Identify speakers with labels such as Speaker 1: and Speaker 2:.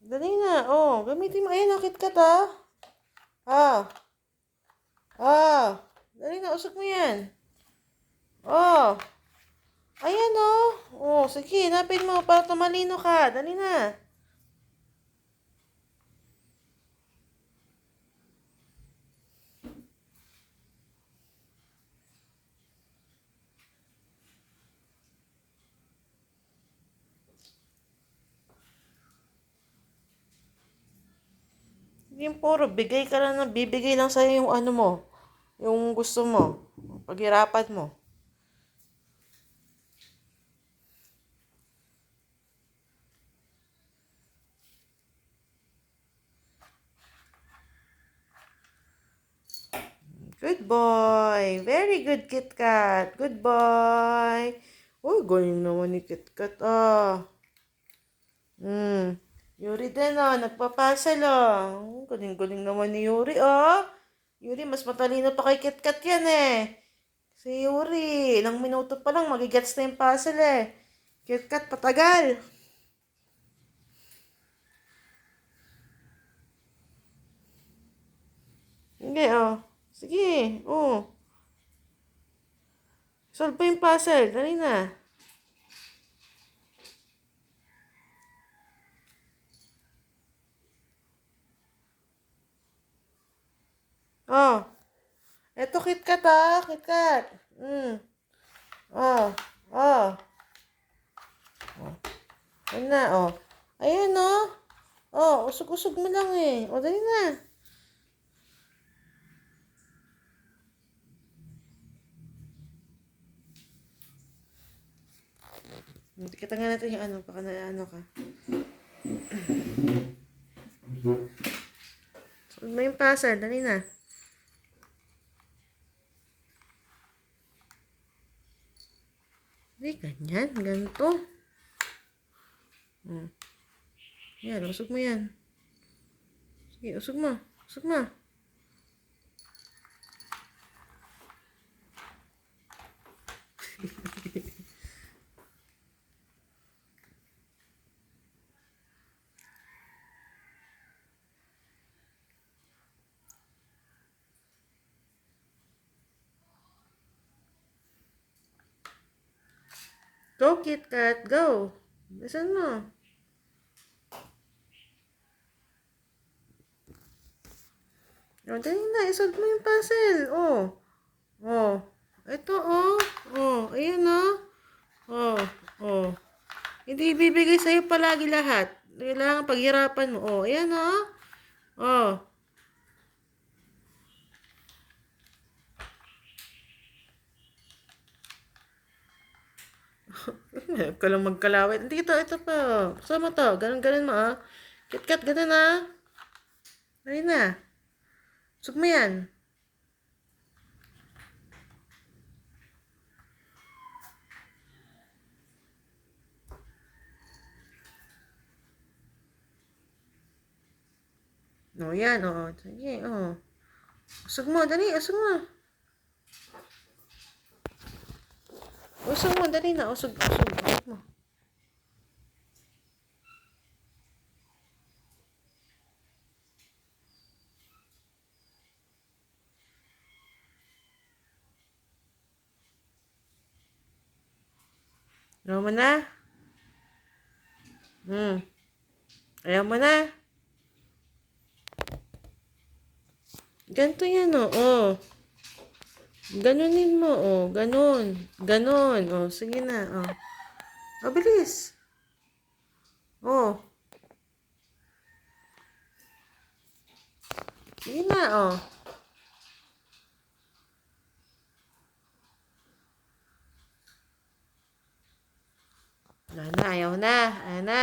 Speaker 1: Dali na. Oh, gamitin mo. Ayan, KitKat ah. Ah. Ah. Dali na, usok mo yan. Oh. Ayan oh. Oh, sige, napin mo para tumalino ka. Dali na. Yung puro, bigay ka lang ng bibigay lang sa'yo yung ano mo. Yung gusto mo. Paghirapan mo. Good boy. Very good, KitKat. Good boy. Uy, galing naman ni KitKat ah. Yuri din ah, nagpapasal ah. Galing-galing naman ni Yuri ah. Yuri, mas matalino pa kay KitKat yan eh. Si Yuri, ilang minuto pa lang magigets na yung puzzle eh. KitKat, patagal. Hindi oh. Sige, oh. Solve pa yung puzzle, dali na. Oh. Eto KitKat ah, KitKat. Oh. Oh. Ayun na, oh. Ayan, oh. Oh, usog-usog mo lang eh. O, dali na. Kita nga natin yung ano, baka na ano ka. Solve mo yung puzzle, dali na. Hindi, ganyan, ganito. Yan, usog mo yan. Sige, usog mo. Usog mo. Go, KitKat, go. Bilisan mo. O, dali na, isolve mo yung puzzle. Oh. Oh. Ito, oh. Oh, ayan, oh. Oh. Oh. Hindi ibibigay sa'yo palagi lahat. Kailangan paghirapan mo. Oh, ayan, oh. Oh. Huwag ka lang magkalawit. Hindi, ito pa. Buksan mo to. Ganun mo, ah. KitKat, ganun, ah. Dali na. Sug mo yan. No, yan, oh. Sige, oh. Usog mo, dali. Usog mo. Usog mo, dali na. Usog, usog. Usog mo. Ayaw mo na? Ayaw mo na? Ganito yan, oh. Oh. Ganunin mo, oh. Ganun. Ganun. Oh, sige na, oh. Oh, bilis. Oh. Sige na, oh. Wala na, ayaw na. Ayaw na.